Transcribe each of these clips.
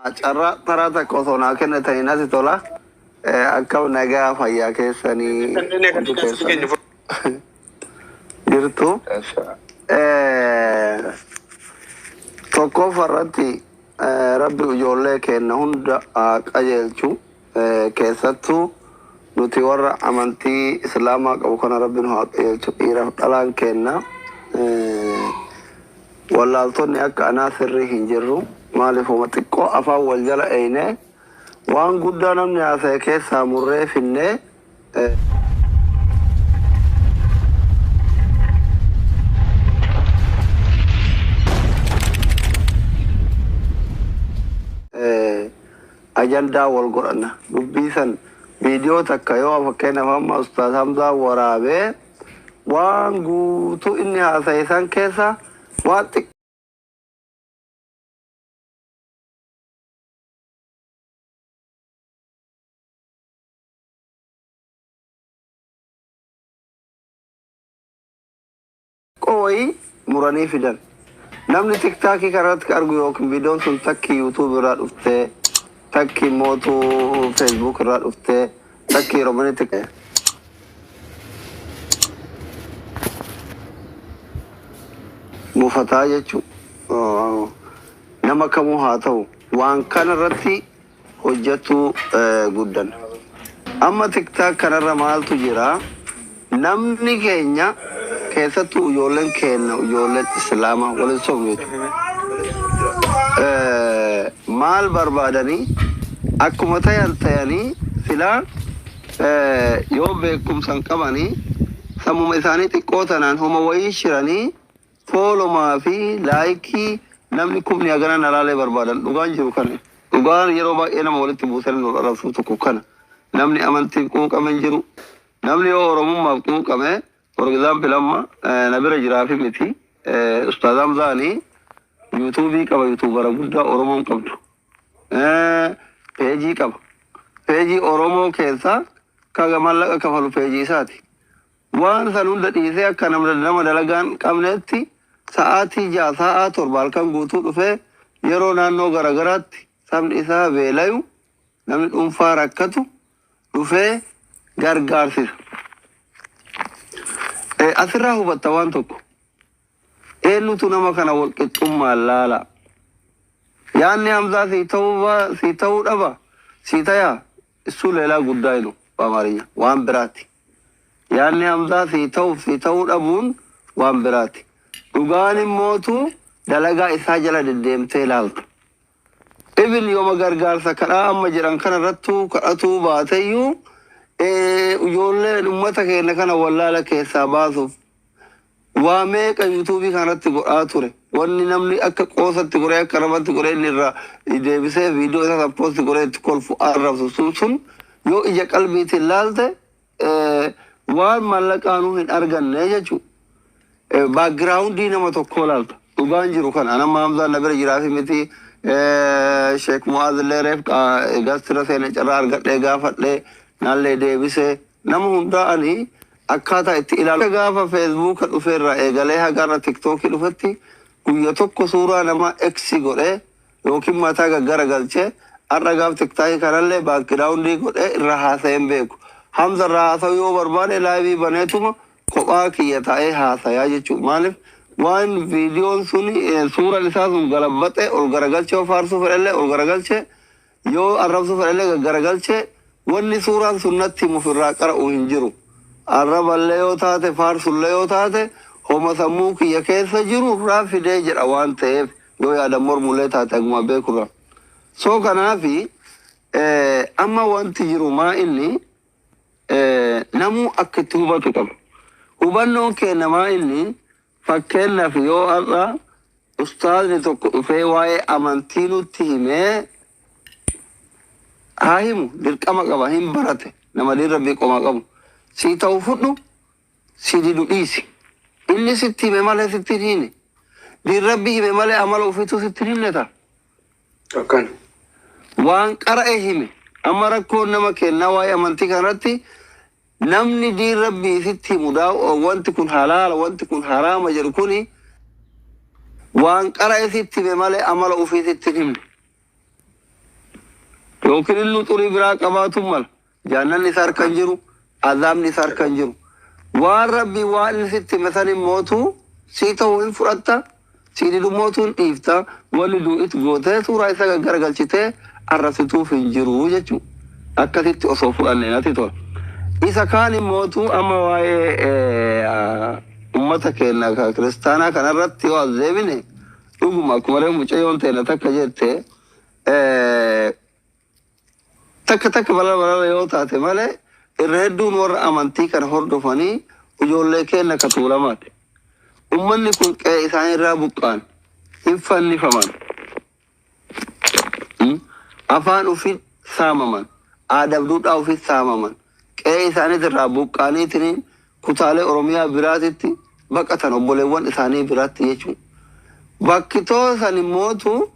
Carraa taraata qosonaa kennatanii natti tola. Akka nagaa fayyaa keessanii jirtu. Tokkoof irratti rabbi ijoollee kenna hunda qajeelchu keessattuu nuti warra amantii islaamaa qabu kana rabbi nu haa qajeelchu dhiiraaf dhalaan kenna. Wallaaltonni akka anaa sirrii hin jirru. Maaliif homa xiqqoo afaan wal jala eeyne waan guddaa namni haasa'e keessaa murree finne ajandaa wal godhanna dubbii san viidiyoo takka yoo fakkeenyaaf amma Ustaaz Hamzaa waraabee waan guutuu inni haasa'e san keessa waan Koi muranii fidan namni tiktaakii kanarratti argu yookiin viidiyoon sun takki yuutuub irraa dhuftee takki mootuu feesbuuk irraa dhuftee takki romanii tikke mufataa jechuun nama kamuu haa ta'u waan kanarratti hojjetu guddan amma tiktaak kanarra maaltu jira namni keenya keessattuu ijoolleen kenna ijoolleen islaamaa waliin sobneetu maal barbaadanii akkuma ta'anii silaa yoo beekumsan qabanii sammuma isaanii xiqqoo tanaan homa wayii shiranii foolomaa fi laayikii namni kumni haganan alaalee barbaadan dhugaan jiru kana dhugaan yeroo baay'ee nama walitti buusan nu dharrabsuu tokko kana namni amantiif quuqamen jiru namni yoo oromummaaf quuqame for example amma nabira jiraafi miti Ustaaz Hamzaanii yuutuubii qaba yuutuubara guddaa oromoon qabdu peejii qaba peejii oromoo keessaa kaga mallaqa kafalu peejii isaati waan san hunda dhiisee akka nama dalagaan qabneetti sa'aatii 6 sa'a 7 halkan guutuu dhufee yeroo naannoo garagaraatti sabni isaa beelayu namni dhuunfaa rakkatu dhufee gargaarsisa. Asirraa hubatta waan tokko eenyutu nama kana wal qixxummaan laala yaanni Hamzaa si ta'uu dhaba si tayaa isu leelaa guddaa jedhu bamaarinya waan biraati yaanni Hamzaa si ta'uu dhabuun waan biraati dhugaan immootu dalagaa isaa jala deddeemtee ilaalta ibin yooma gargaarsa kadhaa amma jiran kana irrattuu kadhatuu baateyyuu ijoolleen ummata keenya kana wallaala keessaa baasuuf waa meeqa yuutuubii kanatti godhaa ture wanni namni akka qoosatti goree akka namatti goree inni irraa deebisee viidiyoo isaa sappoostii goree itti kolfu arrabsu sun yoo ija qalbiitiin laalte waan mallaqaanuu hin arganne jechuudha baagiraawundii nama tokkoo laalta dhugaan jiru kana anamma Hamzaan na bira jiraafi miti Sheek Mu'aaz illee reef gastira seene carraa argadhee gaafadhee nallee deebisee nama hundaa'anii akkaataa itti ilaalu gaafa feesbuuka dhufeerra eegalee hagarra tiktookii dhufetti guyya tokko suuraa nama eksi godhee yookiin mataa gaggara galchee har'a gaaf tiktaakii kanallee baakiraawundii godhee irra haasa'een beeku Hamza irraa haasa'u yoo barbaade laayivii baneetuma kophaa kiyya taa'ee haasayaa jechuudha maaliif waan viidiyoon suni suuraan isaa sun galabbaxee ol garagalchee faarsuu fedhallee ol garagalchee yoo arrabsuu fedhallee gaggaragalchee wanni suuraan sunnatti mufirraa qara'u hin jiru arraballee yoo taate faarsullee yoo taate homa sammuu kiyya keessa jiru irraa fidee jedha waan ta'eef yoo yaadan mormullee taate aguma beekurra soo kanaafi amma wanti jiru maa inni namuu akka itti hubatu qaba hubannoon keenya maa inni fakkeenyaaf yoo har'a ustaazni tokko dhufee waa'ee amantii nutti himee himu dirqama qaba hin barate nama din rabbii qomaa qabu si ta'u fudhu si didu dhiisi inni sitti hime malee sitti hin hine din rabbii hime malee amala ufiitu sitti hin himne ta'a akkan waan qara'e hime amma rakkoon nama kennaa waa'ee amantii kanarratti namni din rabbii sitti himu wanti kun halaala wanti kun haraama jedhu kuni waan qara'e sitti hime malee amala ufii sitti hin himne يمكن إنه طري براك أباتهم مال جانا نسار كنجرو عذاب نسار كنجرو والربي وان ست مثلا موتو سيتا وين فرطة سيدي دو موتو إفتا ولدو إتغوتة سورة إسا غرغل چته الرسطو في الجرو جچو أكتت أصوفو أنيناتي طول إسا كان موتو أما واي أمتك إنك كريستانا كان رتي وعذابيني أقوم كمرة مچايون تينا تكا جرته تك بلا يوتاتي مالي الردون ور أمانتي كان هردو فاني وجولي كينا كتولا ماتي أمني كن كإساني رابقان إنفاني فمان أفان أفيد ساممان آدم دود أفيد ساممان كإساني رابقاني تنين كتالي أروميا براتي بقتن أبوليوان إساني براتي يجو بكتو ساني موتو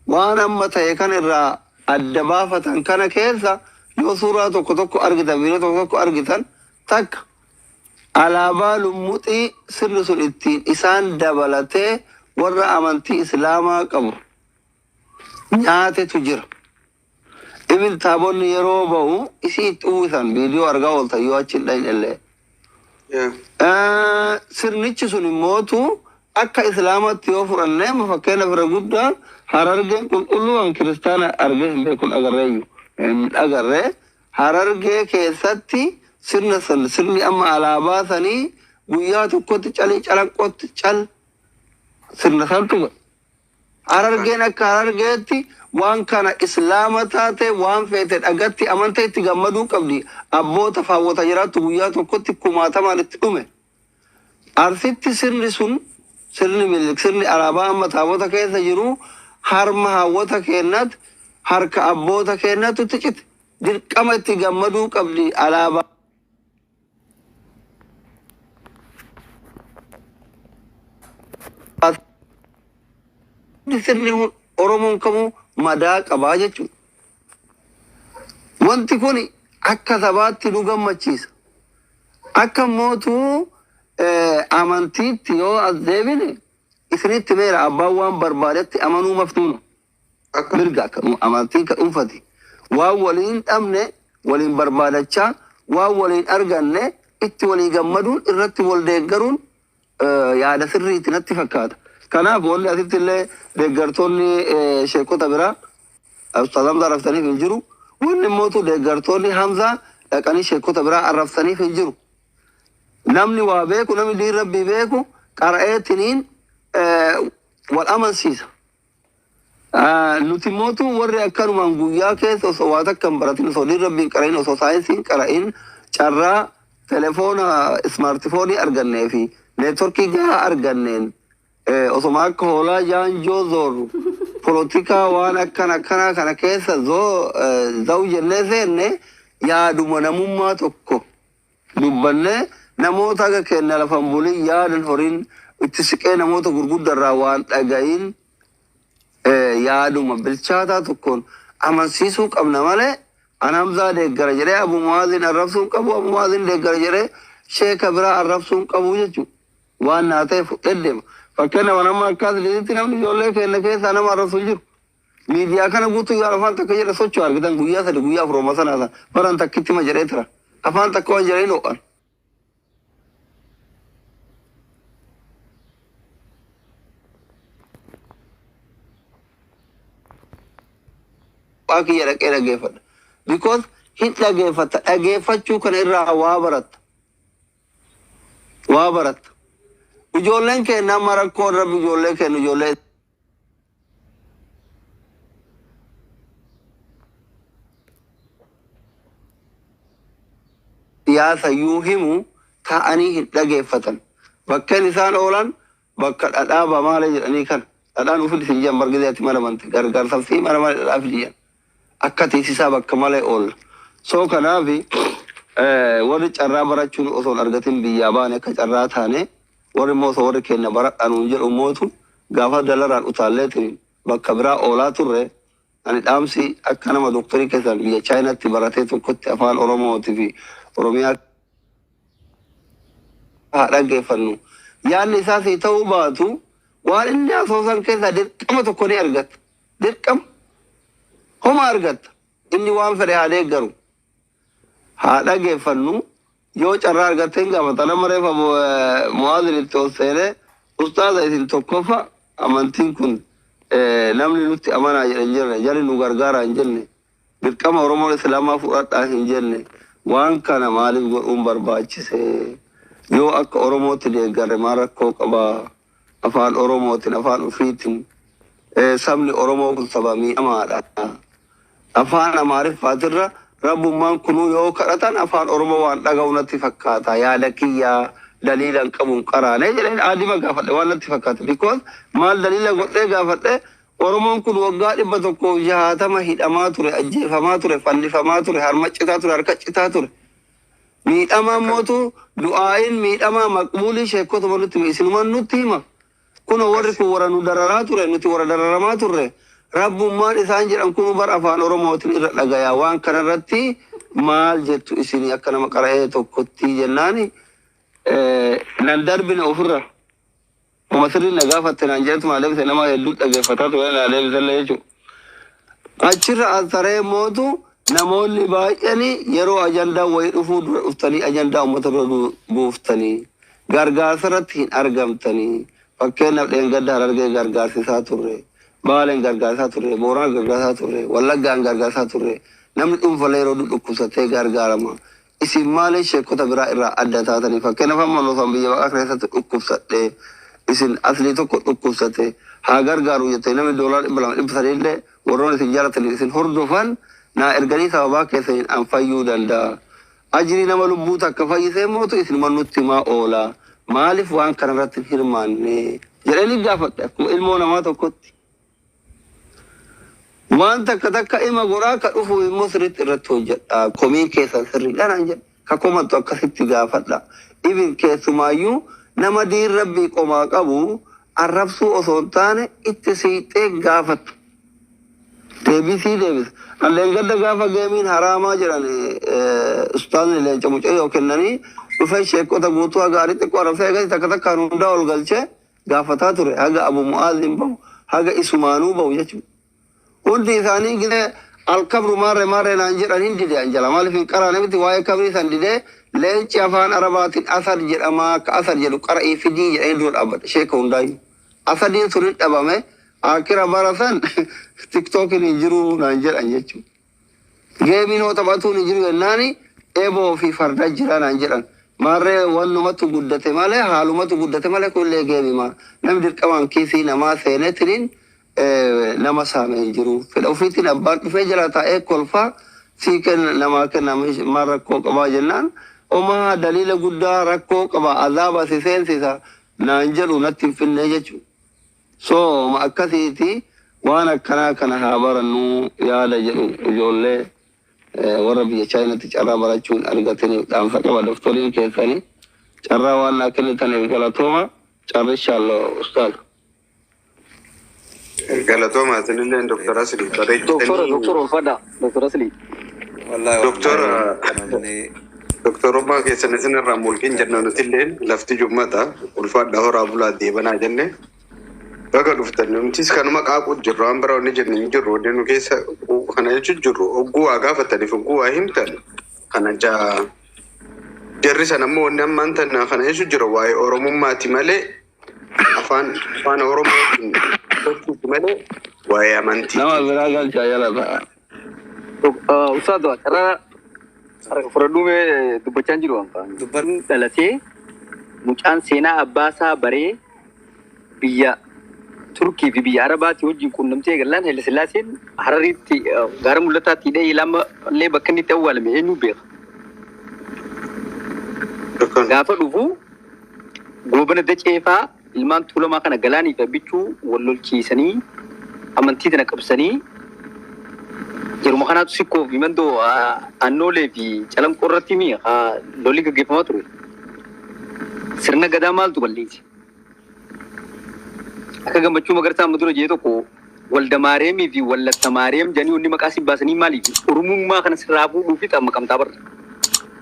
وانا أمتا يكن الرا الدبافة كان كيسا yoo suuraa tokko argitan biiroo tokko argitan takka alaabaa lummuxii sirni sun ittiin isaan dabalatee warra amantii islaamaa qabu nyaatetu jira. Ibn taabonni yeroo bahu isii itti uwwisan viidiyoo argaa ooltan yoo achi hin illee. Sirnichi sun immootu akka islaamatti yoo fudhannee fakkeenya bira guddaa harargeen qulqulluun kiristaana argee hin beekun agarreeyyu. Agarree harargee keessatti sirni amma alaabaa sanii guyyaa tokkotti calii calanqootti cal sirna santu harargeen akka harargeetti waan kana islaama taate waan feete dhagatti amanta itti gammaduu qabdi abboota faawwata jiraattu guyyaa tokkotti kumaatamaan itti dhume arsitti sirni sun sirni alaabaa amma taabota keessa jiru harma hawwata kennat harka abboota kennatu ticit dirqama itti gammaduu qabdi alaabaa sirni oromoon kamuu madaa qabaa jechuudha. Wanti kun akka sabaatti nu gammachiisa. Akka mootuu amantiitti yoo as deebine isinitti meera abbaan waan barbaadetti amanuu maftuuna. Mirga akka amantii ka dhuunfati. Waan waliin dhabne waliin barbaadachaa waan waliin arganne itti walii gammaduun irratti wal deeggaruun yaada sirriitti natti fakkaata. Kanaaf wanti asitti illee deeggartoonni sheekota biraa Ustaaz Hamzaa raftaniif hin jiru. Wanni immootu deeggartoonni Hamzaa dhaqanii sheekota biraa arrabsaniif hin jiru. Namni waa beeku namni diin rabbii beeku qara'eetiniin wal amansiisa. Nuti mootu warri akkanumaan guyyaa keessa osoo waa takka hin baratin osoo diin rabbiin qara'in osoo saayinsiin qara'in carraa telefoona ismaartifoonii argannee fi neetworkii gahaa arganneen osoma akka hoolaa jaanjoo zooru polotikaa waan akkana kana keessa zau jennee seenne yaaduma namummaa tokko dubbannee namoota aga kenna lafan bulii yaadan horiin itti siqee namoota gurguddarraa waan dhagayin yaaduma bilchaataa tokkoon amansiisuu qabna malee an Hamzaa deeggara jedhee Abu Muwaazin arrabsuun qabu Abu Muwaazin deeggara jedhee sheeka biraa arrabsuun qabu jechuudha. Waan naa ta'e fudheddeema. Fakkeenya wanamma akkaas liizitti namni ijoollee keenya keessaa nama arrabsuun jiru. Miidiyaa kana guutuu yoo afaan takka jedhe socho'u argitan guyyaa sadi guyyaa afuroma sanaa baran takkitti ma jedhee tira. Afaan takka waan jedhee dho'an. Waaqiyya dhaqee dhageeffadha. Because hin dhageeffata dhageeffachuu kana irraa waa baratta. Waa baratta. Ijoolleen keenya amma rakkoon rabbi ijoollee keenya ijoollee siyaasa yoo himu ta'anii hin dhageeffatan. Bakkeen isaan oolan bakka dhadhaaba maalee jedhanii kan dhadhaan ufii isin jiran bargiseetti maramante gargaarsaaf fi maramale dhadhaaf jiran akka teessisaa bakka malee oolla. Soo kanaafi warri carraa barachuun osoo hin argatin biyyaa baane akka carraa taane warri immoo osoo warri keenya baradhanuun jedhu mootu gaafa dalaraan utaalleetiin bakka biraa oolaa turre ani dhaamsi akka nama doktorii keessan biyya chaayinaatti baratee tokkotti afaan oromootii fi oromiyaa haa dhaggeeffannu. Yaanni isaas ta'uu baatu waan inni asoosan keessaa dirqama tokko ni argatta. Dirqama homa argatta. inni waan fedhe haa deeggaru haa dhageeffannu yoo carraa argateen gaafatana mareefa mu'aadin itti ol seenee ustaaza isin tokkoffa amantiin kun namni nutti amanaa jedhan jirre jali nu gargaaraa hin jenne dirqama Oromoon Islaamaa fudhadhaa hin jenne waan kana maaliif godhuun barbaachise yoo akka Oromootti deeggarre maal rakkoo qabaa afaan Oromootiin afaan ufiitiin sabni Oromoo kun saba miidhamaadha afaan Amaariffaatirra rabbummaan kunuu yoo kadhatan afaan Oromoo waan dhaga'u natti fakkaata yaada kiyyaa daliilan qabuun qaraanee jedheen aadima gaafadhe waan natti fakkaata because maal daliila godhee gaafadhe Oromoon kun waggaa 160 hidhamaa ture ajjeefamaa ture fannifamaa ture harmaccitaa ture harkaccitaa ture miidhamaa mootu du'aayin miidhamaa maqbuulii sheekotuma nutti isinuman nutti hima kun warri kun warra nu dararaa ture nuti warra dararamaa turre rabbummaan isaan jedhan kun bar afaan Oromootiin irra dhagayaa waan kanarratti maal jettu isinii akka nama qara'ee tokkotti jennaani nan darbine ofirra umasirri na gaafatte naan jedhatu maaleef nama hedduu dhageeffataa ture na deebisalle jechuudha achirra asaree mootu namoonni baay'anii yeroo ajandaa wayii dhufuu dura dhuftanii ajandaa uummata dura buuftanii gargaarsarratti hin argamtanii fakkeenyaaf dheengadda Harargee gargaarsisaa turre Baaleen gargaarsaa turre Booraan gargaarsaa turre Wallaggaan gargaarsaa turre namni dhuunfaa yeroo dhukkubsatee gargaarama isin maaliin sheekota biraa irraa adda taatanii fakkeenyaaf amma lofaan biyya waaqaa keessatti dhukkubsadhee isin aslii tokko dhukkubsate haa gargaaru jettee namni $200 illee warroon isin jaalatanii isin hordofan naa erganii sababaa keessaniin an fayyuu danda'a ajrii nama lubbuu takka fayyisee mootu isin mannutti maa oola maaliif waan kanarratti hirmaanne jedhanii gaafadhe akkuma ilmoo namaa tokkotti waan takka ima goraa ka dhufu immoo sirriitti irratti hojjedha komiin keessan sirriidhaan an jedhe ka komattu akkasitti gaafadha ibin keessumaayyuu nama diin rabbii qomaa qabu arrabsuu osoo hin taane itti siixee gaafatu deebisii deebisa alleen gadda gaafa geemiin haraamaa jedhan ustaazni leenca mucayyoo kennanii dhufee sheekota guutuu haga aritti qorrafee gadi takka hundaa ol galchee gaafataa ture haga Abu Mu'aazin bahu haga isumaanuu bahu jechuudha hundi isaanii gidee alkabru maarre naan jedhan hin dide anjala maaliif hin qaraane miti waa'ee kabrii san didee leenci afaan arabaatiin asad jedhamaa ka asad jedhu qara'ii fidii jedhanii dura dhaabbate sheeka hundaayyuu asadiin sun hin dhabame akira barasan TikTokin hin jiru naan jedhan jechuudha geemiin hoo taphatuun hin jiru jennaani eeboo fi farda jira naan jedhan maarree wannumatu guddate malee haalumatu guddate malee kullee geemi maa namni dirqamaan kiisii namaa seenetiniin nama saame hin jiru fedha ofiitiin abbaan dhufee jala taa'ee kolfaa sii kenna namaa kenna maal rakkoo qabaa jennaan omaa daliila guddaa rakkoo qaba azaaba si seensisa naan jedhu natti hin finne jechuudha so ma akkasiiti waan akkanaa kana haa barannu yaada jedhu ijoollee warra biyya chaayinatti carraa barachuun argataniif dhaamsa qaba doktoriin keessanii carraa waan naa kennitaniif galatooma carrishaallo ustaad galatooma asinillee doktora Asli doktor Olfada doktor Asli doktorummaa keessan isinirraa mulkin jenna nutillee lafti jummata ulfaadha horaa bulaa deebanaa jenne bakka dhuftan numtis kanuma qaaquu jirru waan bira wanni jenne hin jirru wanni nu keessa kana jechuun jirru ogguu waa gaafataniif ogguu waa himtan kana jarri san ammoo wanni ammaan tana kana jechuun jiru waa'ee oromummaati malee afaan oromootiin tokkotti malee waa'ee amantii nama biraa galchaa jala ta'a ustaad karena furadume dubbachaan jiru dubban dhalatee mucaan seenaa abbaasaa baree biyya Turkii fi biyya Arabaatti wajjin quunnamtee galaan Haile Sillaaseen Hararitti gaara mul'ataatti hidhee ilama illee bakka inni itti awwaalame eenyu beeka. Gaafa dhufu goobana daceefaa ilmaan tuulamaa kana galaanii fi bichuu wal lolchiisanii amantii tana qabsanii yeruma kanaatu sikkoo fi mandoo annoolee fi calanqoo irratti lolli gaggeeffamaa ture. Sirna gadaa maaltu balleesse? Akka gammachuu magarsaa amma dura jee tokko walda maareemii fi wallatta maareem jedhanii wanni maqaa si baasanii maaliif oromummaa kana sirraa fuudhuufi amma kamtaa barra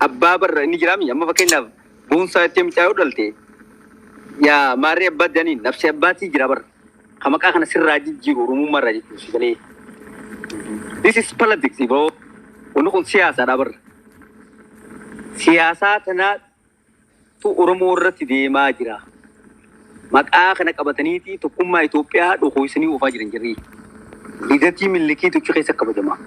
abbaa barra inni jiraami amma fakkeenyaaf boonsaa itti micaayuu dhalte yaa maarree abbaa jedhanii nafsi abbaatii jira barra ka maqaa kana sirraa jijjiiru oromummaa irraa jechuusi galee This is politics, bro. Unu kun siyasa dabar. Siyasa tana tu Oromoo irratti deemaa jira. Maqaa kana qabataniiti tokkummaa Itoophiyaa dhokoysanii oofaa jiran jirri. Lidatii millikiitu achi keessa kabajama.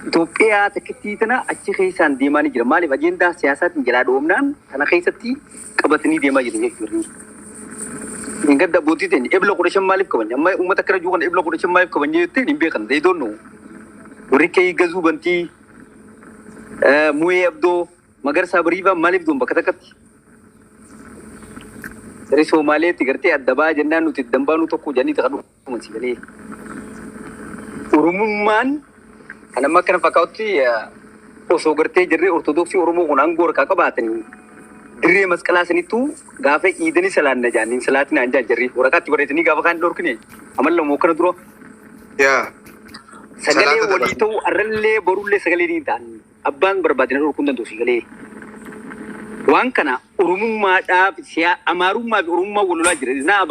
Itoophiyaa takkittii tana achi keessaan deemaa ni jira. Maaliif ajendaa siyaasaatiin jalaa dhoomnaan kana keessatti qabatanii deemaa jiran jechuudha. Ingada abbootii ta'in ebla 15 maaliif kabanya? Amma uummata akkana jiru kana ebla 15 maaliif kabanya jettee hin beekan. They don't know. Warri kee gazuu bantii Mu'ee Abdoo Magarsaa Bariifaa maaliif duun bakka takkatti? Siree Somaaleetti gartee adda ba'aa jennaan nuti dambaanuu tokko jedhanii taqa dhumansi galee. Oromummaan kan amma akkana fakkaatutti osoo gartee jirree Ortodoksii Oromoo kun aangoo harkaa qabaatanii dirree masqalaa sanittuu gaafa iidanii salaanna jaaniin salaatiin aan jaajjarri waraqaatti bareetanii gaafa kaan dhorkine amalla moo kana dura. Sagalee walii ta'uu arrallee borullee sagalee ni ta'an abbaan barbaadina dhorkuu hin danda'u sagalee. Waan kana Oromummaadhaaf Amaarummaa fi Oromummaa wal lolaa jira. Naa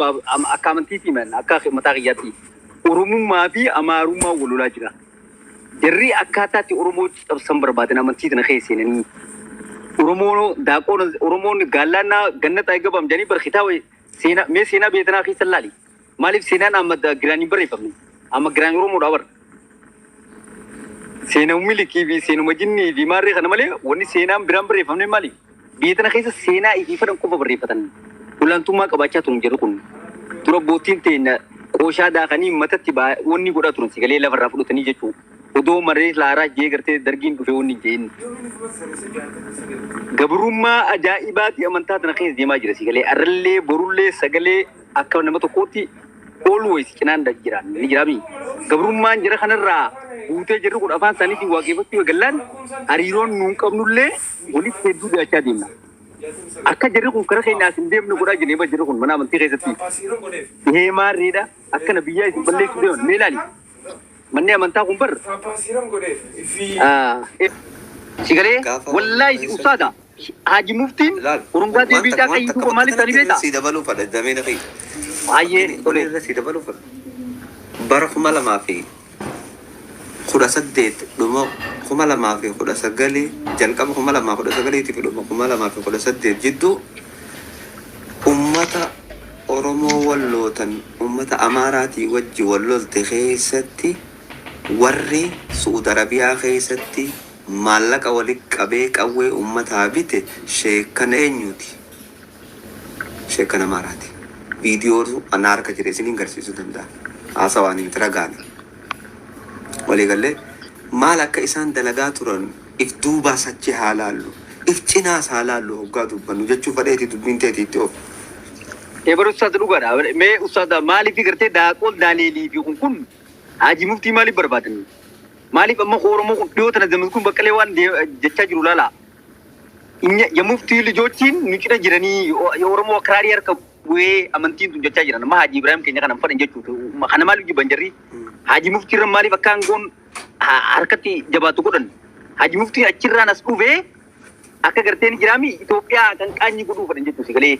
akka amantiitii akka mataa kiyyaatti Oromummaa fi Amaarummaa wal lolaa jira. Jarri akkaataatti Oromoo cabsan barbaadan amantii tana keessa seenanii. Oromoon gaallaannaa gannata eegabam jedhanii barkitaa seenaa mee seenaa beekanaa keessa laali. Maaliif seenaan amma giraanii barreeffamne? Amma giraanii Oromoodhaa bara. Seenaa milikii fi seenuma jinnii fi maarree kana malee wanni seenaan biraan barreeffamne maali? Beetana keessa seenaa ifii fadhan qofa barreeffatan. Olaantummaa qabaachaa turan jedhu kun dura boottiin teenya qooshaa daakanii matatti wanni godhaa turan sagalee lafarraa fudhatanii jechuudha. Odoo maree laaraa jee gartee dargiin dhufe wanni jeen. Gabrummaa ajaa'ibaati amantaa tana keessa deemaa jira sagalee arrallee borullee sagalee akka nama tokkootti always cinaan jiran ni jiraami. Gabrummaan jira kanarraa buutee jirru kun afaan isaaniitiin waaqeffachuu eegallaan hariiroon nuun qabnullee walitti hedduu dhiyaachaa deemna. Akka jirri kun karaa keenyaas hin deemne godhaa jiree jirri kun mana amantii keessatti deemaa reedha akkana biyyaa isin balleessuu deeman mee ilaali. Manni amantaa kun bar sagalee wallaahi ustaada Haji Muftiin urungaa deebii caaqa yituu maaliif tani beektaa? Si dabaluu fadha dameen fi baay'ee tolee si dabaluu fadha. Bara 2018 dhuma 2019 jalqaba 2019 fi dhuma 2018 jidduu ummata Oromoo wallootan ummata Amaaraatii wajji wallolte keessatti warri Suud Arabiyaa keessatti maallaqa walitti qabee qawwee ummataa bite sheekan eenyuuti? Sheekan Amaaraati. Viidiyoo ana harka jire isiniin garsiisuu danda'a. Haasawaan hin ragaani. Waliigallee maal akka isaan dalagaa turan if duubaas achi haa laallu. If cinaas haa laallu hoggaa dubbannu jechuu fadheeti dubbiin teetiitti of. Eebar ustaada dhugaadha. Mee ustaada maaliif gartee daaqool daaleelii fi kun Haji Muftii maaliif barbaadan? Maaliif amma Oromoo kun dhiyoo tana zamani kun baqqalee waan jechaa jiru laala. Muftii lijoottiin miqina jiranii Oromoo akraarii harka bu'ee amantiin tun jechaa jiran. Amma Haji Ibrahim keenya kana fadhan jechuudha. Kana maaliif jibban jarri? Haji Muftii irra maaliif akka aangoon harkatti jabaatu godhan? Haji Muftii achirraan as dhufee akka garteen jiraami Itoophiyaa kan qaanyi godhuu fadhan jechuudha sagalee.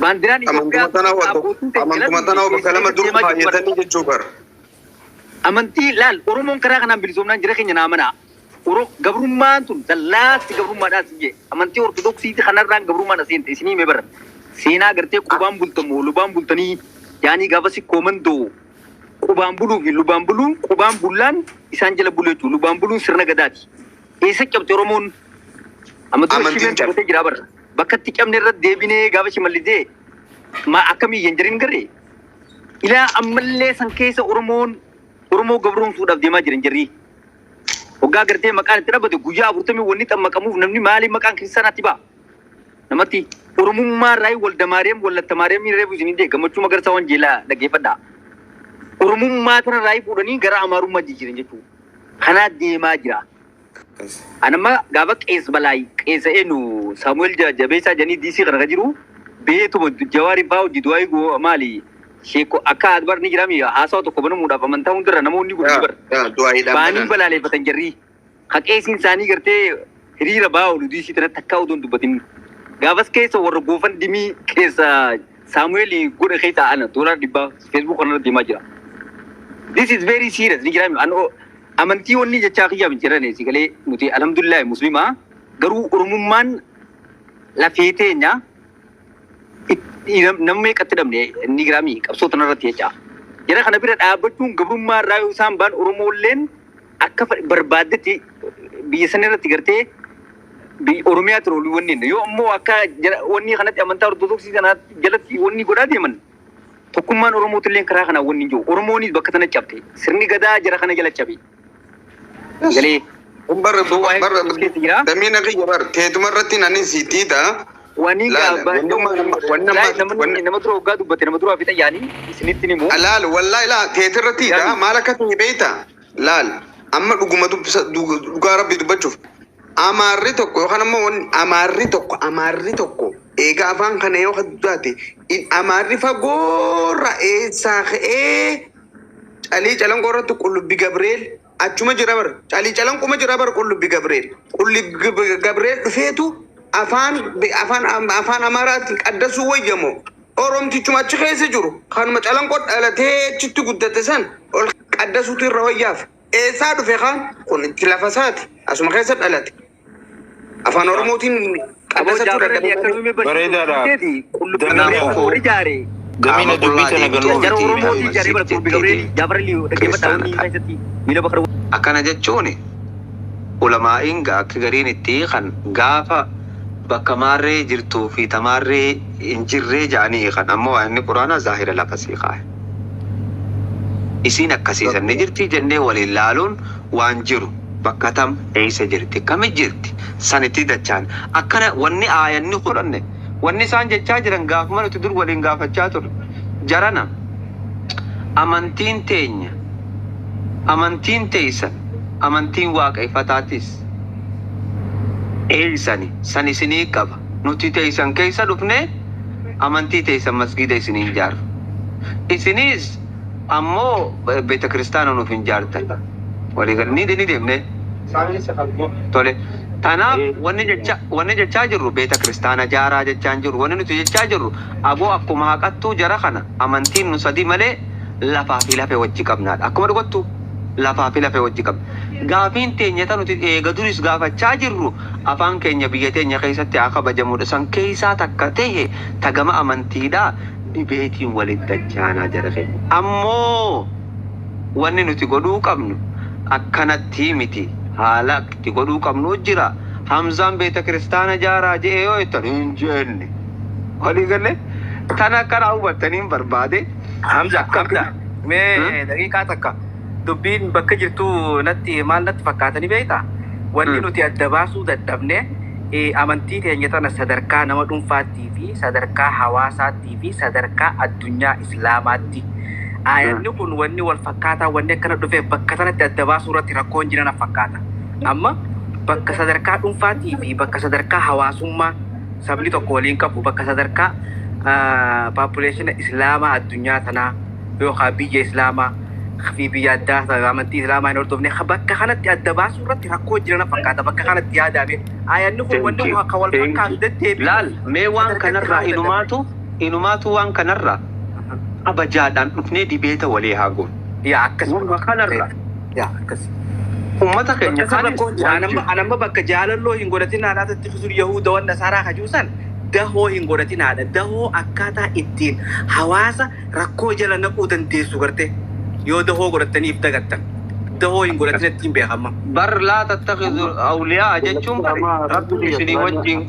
Bandiraan Itoophiyaa amantuma tanaa bakka lama duru baay'atanii jechuu bara. Amantii laal Oromoon karaa kanaan bilisoomnaan jira keenya naamanaa. Gabrummaan tun dallaatti gabrummaadhaan siyye. Amantii Ortodoksiitti kanarraan gabrummaan asiin isinii mee bara. Seenaa gartee qubaan bultamoo lubaan bultanii yaanii gaafa si koomandoo qubaan buluu fi lubaan buluun qubaan bullaan isaan jala bulu jechuudha. Lubaan buluun sirna gadaati. Eessa cabte Oromoon? Amantii shimeen qabatee jira bara. Bakka itti cabne irratti deebinee gaafa shimallisee akkamii hin jirin garee. Ilaa ammallee san keessa Oromoo gabroomsuudhaaf deemaa jiran jirri. Hoggaa gartee maqaan itti dhaabate guyyaa 40 wanni xammaqamuuf namni maaliif maqaan kiristaanaatti ba'a? Namatti Oromummaa irraa walda Maariyaam wallatta Maariyaam reefu isin hindee gammachuu magarsaa waan jeelaa dhaggeeffadhaa. Oromummaa kana irraa fuudhanii gara Amaarummaa jijjiiran jechuudha. Kanaa deemaa jira. Anamma gaafa qees balaay qeessa eenyu Saamu'eel Jabeessaa jedhanii DC kana jiru beetuma Jawaarii fa'aa hojii du'aa maali? Sheeko akka adbar ni jirami haasawa tokko banamuudhaaf amantaa hundirra namoonni gurguddaa bara. Baanii balaaleeffatan jirri. Haqeesiin isaanii gartee hiriira ba'aa oolu diisii tanatti akka odoon dubbatin. Gaafas keessa warra goofan dimii keessa Saamu'eel godha keessa ana $100 Facebook kanarra deemaa jira. This is very serious. Ni jiraami an amantii wanni jechaa kiyyaa hin jirane si galee nuti alhamdulillah muslimaa garuu oromummaan lafee teenya namni qatti dhabne ni jiraami qabsoo tanarratti jechaa. Jara kana bira dhaabbachuun gabrummaa irraa yoo isaan baan Oromoolleen akka barbaaddetti biyya sana irratti gartee Oromiyaa ture olii wanni yoo ammoo akka wanni kanatti amantaa ortodoksii sana jalatti wanni godhaa deeman tokkummaan Oromootillee karaa kanaa wanni jiru Oromoonis bakka sana cabte sirni gadaa jara kana jala cabe galee damiin akka jabar teetumarratti nani siitiidha wani nama dura waggaa dubbate nama dura fita yaani isinitti ni moo laal wallahi la teetirrattiidha maal akka ta'e beeyta laal amma dhugaa rabbi dubbachuuf amarri tokko yookaan ammoo amarri tokko eega afaan kana yoo haddaate amarri fagoorra eessaa ka'ee calii calanqoorratti qullubbi Gabreel achuma jira bar calii calanquma jira bar qullubbi Gabreel dhufeetu afaan amaraatti qaddasuu wayyamoo oromtichuma achi keessa jiru kanuma calanqoo dhalatee achitti guddate san ol qaddasuutu irra wayyaaf eessaa dhufe kan kun itti lafa isaati asuma keessa dhalate afaan oromootiin qaddasachuu dadhabee bareedaadha. Gamina dubbisa akkana jechuun ulamaa'iin akka gariin itti kan gaafa bakka maarree jirtuu fi tamaarree hin jirree ja'anii kan ammoo inni quraana zaahira lafa sii kaa'e. Isiin akkasiisan ni jirti jennee waliin laaluun waan jiru bakka tam eessa jirti kami jirti sanitti dachaan akkana wanni aayanni kudhanne wanni isaan jechaa jiran gaafuma nuti dur waliin gaafachaa turre jarana amantiin teenya amantiin teessan amantiin waaqeffataatis eeysani san isinii qaba nuti teessan keessa dhufne amantii teessan masgida isinii ijaaru isinis ammoo beeta kiristaana nuuf hin jaartan walii galanii ni deemne tole tanaaf wanni jechaa jirru beeta kiristaana jaaraa jechaan jirru wanni nuti jechaa jirru aboo akkuma haqattuu jara kana amantiin nu sadii malee lafaa fi lafee wajji qabnaadha akkuma dhugattu lafaa fi lafee wajji qabna gaafiin teenya tan nuti eega duris gaafachaa jirru afaan keenya biyya teenya keessatti haa kabajamudha san keessaa takka ta'e tagama amantiidha dibeetiin walitti dachaanaa jara keenya ammoo wanni nuti godhuu qabnu akkanatti miti haala itti godhuu qabnu jira Hamzaan beeta kiristaana jaaraa je'ee yoo ittan hin jenne walii galee tan akkana hubattaniin barbaade Hamza mee daqiiqaa takka dubbiin bakka jirtu natti maal natti fakkaatanii beektaa wanni nuti adda baasuu dadhabne amantii teenya tana sadarkaa nama dhuunfaattii fi sadarkaa hawaasaattii fi sadarkaa addunyaa islaamaatti Ayanni kun wanni wal fakkaataa wanni akkana dhufee bakka sanatti adda baasuu irratti rakkoon jiran fakkaata. Amma bakka sadarkaa dhuunfaatii fi bakka sadarkaa hawaasummaa sabni tokko waliin qabu bakka sadarkaa population islaamaa addunyaa tanaa yookaan biyya islaamaa fi biyya addaa amantii islaamaa hin hordofne bakka kanatti adda baasuu irratti rakkoo jiran fakkaata. Bakka kanatti yaadame ayanni kun wanni akka wal fakkaatu deddeebi. Laal mee waan kanarraa inumaatu waan kanarraa abajaadhaan dhufnee dibeeta walii haa goon. Yaa akkasuma kanarraa. Yaa akkasuma. Ummata keenya anamma bakka jaalalloo hin godhatin haadhaatti fisuun Yahuda waan Nasaaraa kajuusan dahoo hin godhatin haadha. Dahoo akkaataa ittiin hawaasa rakkoo jala naquu dandeessu garte yoo dahoo godhataniif dagattan. Dahoo hin godhatin ittiin beekama. Bar laa tattakhidhu awliyaa jechuun rabbiin isinii wajjin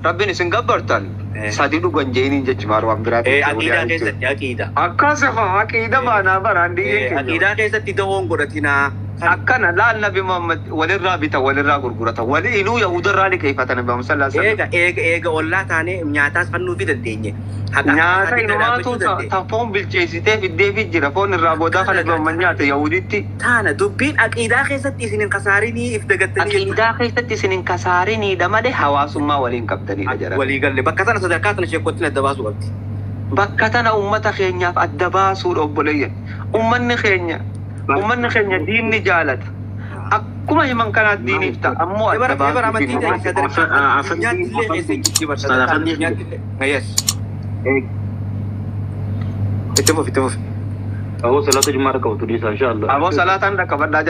rabbiin isin gabbartan sadi dhugan jeeniin jechuun waan biraati. Aqiidaa keessatti aqiida. Akkasuma aqiida baanaa baraan diyyee. Aqiidaa keessatti dahoon godhatinaa. Akkana laal Nabi Muhammad walirraa bita walirraa gurgurata wali inuu Yahudarraa liqeeffata Nabi Muhammad sallallahu alaihi wasallam. Eega ollaa taanee nyaataas fannuu fi dandeenye. Nyaata inumaatu foon bilcheessitee fiddee fi jira foon irraa boodaa kana Muhammad nyaata Yahuditti. Taana dubbiin aqiidaa keessatti isin hin kasaarinii if dagattanii. Aqiidaa keessatti isin hin kasaarinidha malee hawaasummaa waliin qabdanidha jara. Walii galle bakka sana sadarkaa sana sheekottiin adda baasuu qabdi. Bakka tana ummata keenyaaf adda baasuudha obboleeyyan. Ummanni keenya diinni jaalata. Akkuma himan kanaat diiniif ta'a ammoo adda baasuuf. أهو صلاة الجمعة كوتو دي إن شاء الله Aboo salaataan dhaqqabadhaa jara.